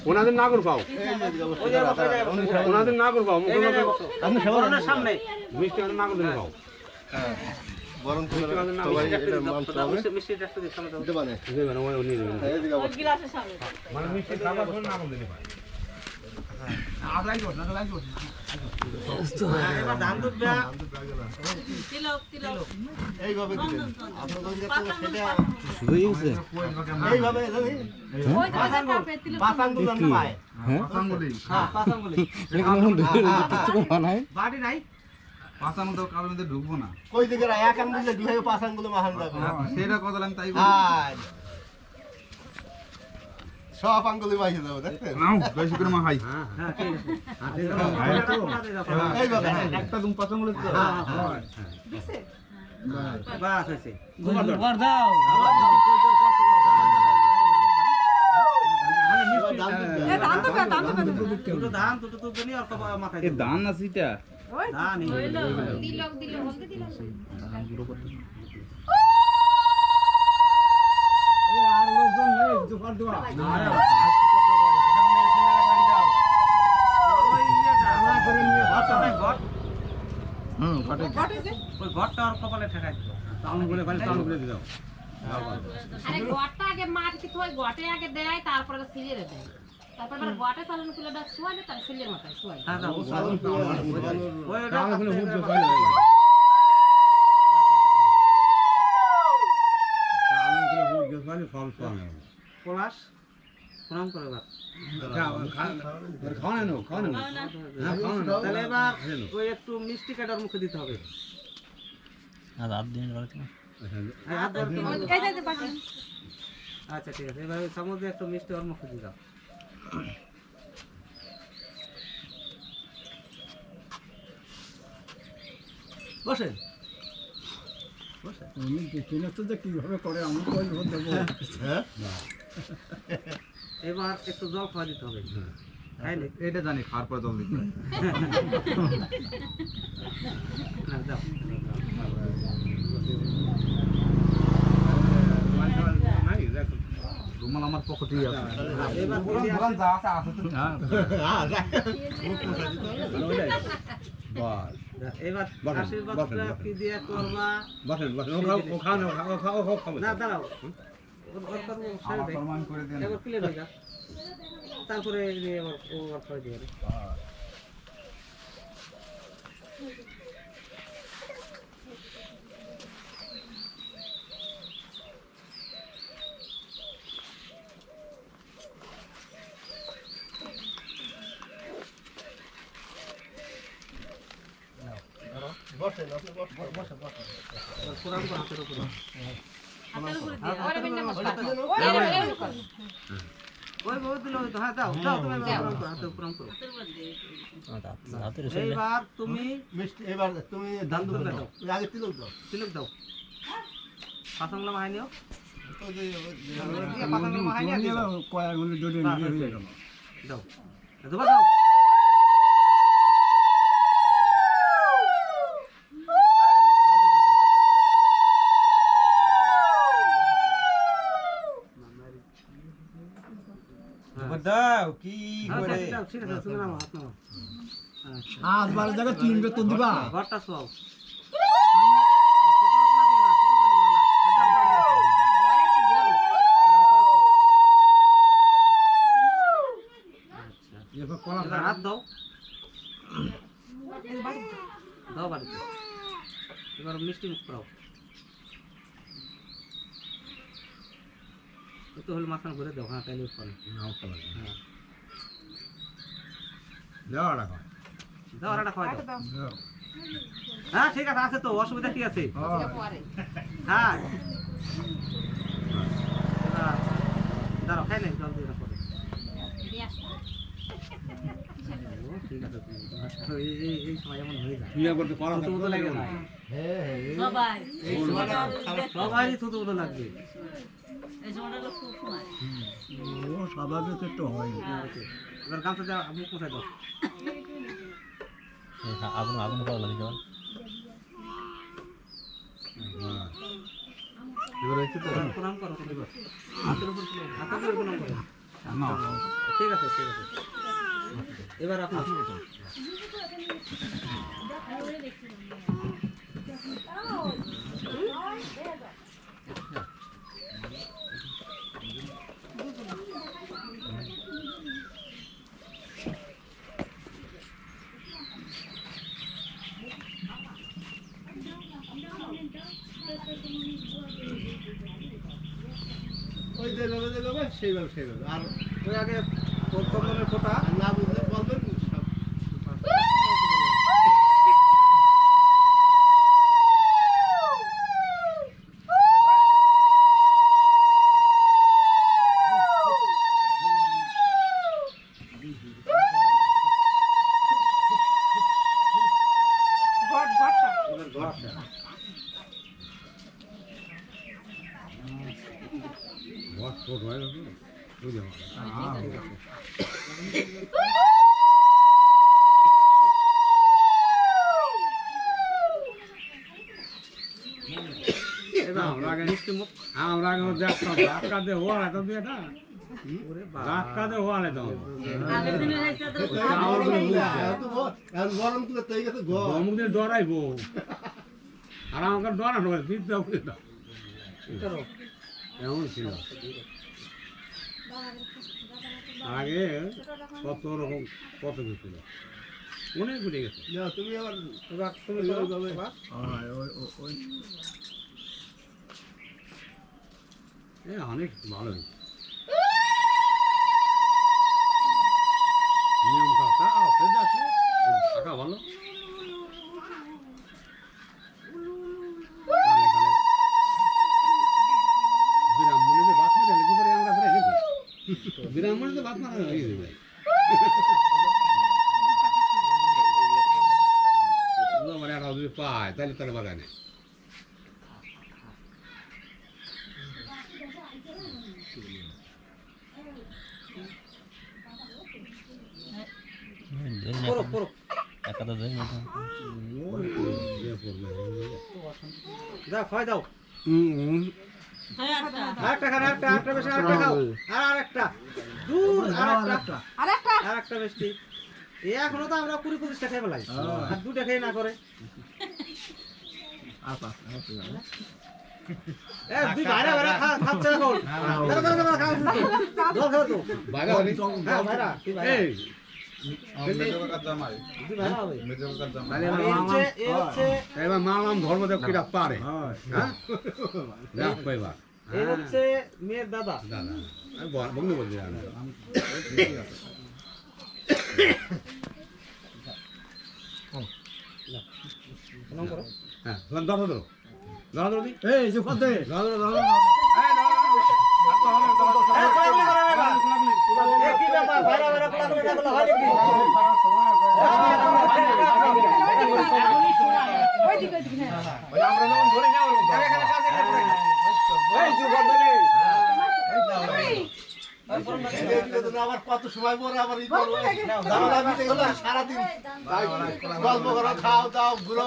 ওনাদের না করবাও ওনাদের না করবাও সামনে মিষ্টি না করে পাও বরং মিষ্টি একটা দিতে সামনে দেবানে দেবানে ওই নিয়ে নেবেন ওই গ্লাসের সামনে মানে মিষ্টি খাবার জন্য না বলতে পারে আজ লাগবে না লাগবে এবার ধান দুধটা তিলক এইভাবে দিবেন আপনাদের কাছে সেটা শুধুই আছে এইভাবে জানি ওই পাঁচাঙ্গুল না পায় হ্যাঁ পাঁচাঙ্গুলি হ্যাঁ পাঁচাঙ্গুলি কিছু বানায় বাড়ি নাই পাঁচাঙ্গুল তো কারোর মধ্যে ঢুকবো না কই দিকে এক আঙ্গুলে দুই পাঁচাঙ্গুল মাহান যাবে সেটা কথা আমি তাই বলি সব আঙ্গুলি বাইরে যাবে দেখেন নাও বেশি করে মা হাই হ্যাঁ হ্যাঁ ঠিক আছে এইভাবে একটা দুম পাঁচাঙ্গুল তো হ্যাঁ দিছে বাস হইছে গোবর দাও ধান তো নি আর মাথায় এ ধান আছে এটা ধান হইলো তিলক দিল হলদি দিল ধান গুলো করতে এই আর লোকজন নেই দুপার দোয়া না সামনে ছেলেরা বাড়ি যাও ওই ইয়েটা আমরা করে নিয়ে ঘট ঘটে ওই ঘটটা আর কপালে ঠেকাই দিও টাউন বলে বাড়ি টাউন বলে দাও আরে ঘটটা আগে মাটি থই ঘটে আগে দেয় তারপরে সিলিয়ে দেয় তারপর ঘটে চালান কুলে দাও শুয়ালে তার সিলিয়ে মাথায় শুয়াই হ্যাঁ দাও ওই টাউন বলে হুট জো কই টাউন বলে হুট জো কই ফল ফল পলাশ প্রণাম করে বাপ খাওয়া না হ্যাঁ খাওয়া না তাহলে এবার ওই একটু মিষ্টি কাটার মুখে দিতে হবে আর রাত দিন বাড়িতে আচ্ছা ঠিক আছে এবার চামচ দিয়ে একটু মিষ্টি ওর মুখে দিয়ে দাও বসেন কিভাবে করে আমি এবার একটু জল খাওয়া দিতে হবে এটা জানি খাওয়ার পর জল দিতে রুমাল আমার পকেটেই আছে এবার দোকান যা আছে আছে বাস এবার আশীর্বাদটা কি দিয়ে করবা বসেন বসেন ও খাও না দাঁড়াও ওর করব সাহেব প্রমাণ করে দেন এবার ক্লিয়ার হয়ে যা তারপরে এবার ও আর করে দিবেন বসেন আপনি বসেন কোরআন তো হাতের উপরে হাতের উপরে দিয়ে ওরে বিন্দা মশলা ওই বহুত দিলো তো হ্যাঁ দাও দাও তুমি হাতের উপরে করো হাতের উপরে এইবার তুমি মিষ্টি এবার তুমি ধান দাও আগে তিলক দাও পাঁচাঙ্গুল মাহাই নিও তো যে পাঁচাঙ্গুল মাহাই নিও কয়াগুলো ডডে নিয়ে দাও দাও দাও দাও কি করে ঠিক আছে তুমি নাও হাত নাও আজ বারে জায়গা তিন বেতন দিবা ঘরটা সব হাত দাও দাও বাড়িতে এবার মিষ্টি মুখ করাও তো হল মাথান ঘুরে দাও হ্যাঁ তাইলে করে নাও তো হ্যাঁ দাও আড়া খাওয়া দাও হ্যাঁ ঠিক আছে আছে তো অসুবিধা কি আছে হ্যাঁ দাঁড়াও খাই নাই জল দিয়ে পরে ঠিক আছে এই সময় এমন হয়ে যায় তুই করতে করা তো লাগে না হ্যাঁ সবাই এই সময় সবাই তো লাগবে ও স্বাভাবিক একটু হয় এবার গামছা দেওয়া মুখ কোথায় দাও আগুন আগুন করা লাগে জল প্রণাম করো হাতের উপর প্রণাম করো ঠিক আছে এবার আপনি ওই যেভাবে সেইভাবে আর ওই আগে চন্দনের ফোঁটা না বুঝলে বলবেন সব আমরা দেখতাম ধাক্কা দিয়ে হওয়া তো দিয়ে না ধাক্কা দিয়ে হওয়া তো গরম দিয়ে ডরাইবো আর আমাকে ডরানো দিতে হবে না এমন ছিল আগে কত রকম কত কিছু ছিল অনেক ঘুরে গেছে তুমি আবার অনেক ভালো নিয়ম থাকা ভালো বিরামমণিতে বাদ মারে কি করে আমরা ফেলে গেছি বিরামমণিতে বাদ মারা হয়ে যাবে আমার একটা যদি পায় তাহলে তাহলে বাগানে একটা তো দেয় দাও খাই দাও আরেকটা খান আরেকটা বেশি আরেকটা খাও আরেকটা দূর আরেকটা বেশি এখনো তো আমরা 20-25টা খেয়ে ফেলাই আর দুটা খেয়ে না করে দুই ভাইরা ভাইরা খাচ্ছে এখন খাও তো বাইরে হ্যাঁ ভাইরা কি ভাইরা এবার মালাম ধর্ম দেব কিরা পারে হ্যাঁ এই হচ্ছে মেয়ের দাদা দাদা আমি বন্ধু বলছি হ্যাঁ ধরো ধরো ধরো ধরো এই যে পদে ধরো ধরো আবার কত সময় পরে আবার সারাদিন গল্প করো খাও দাও ঘুরো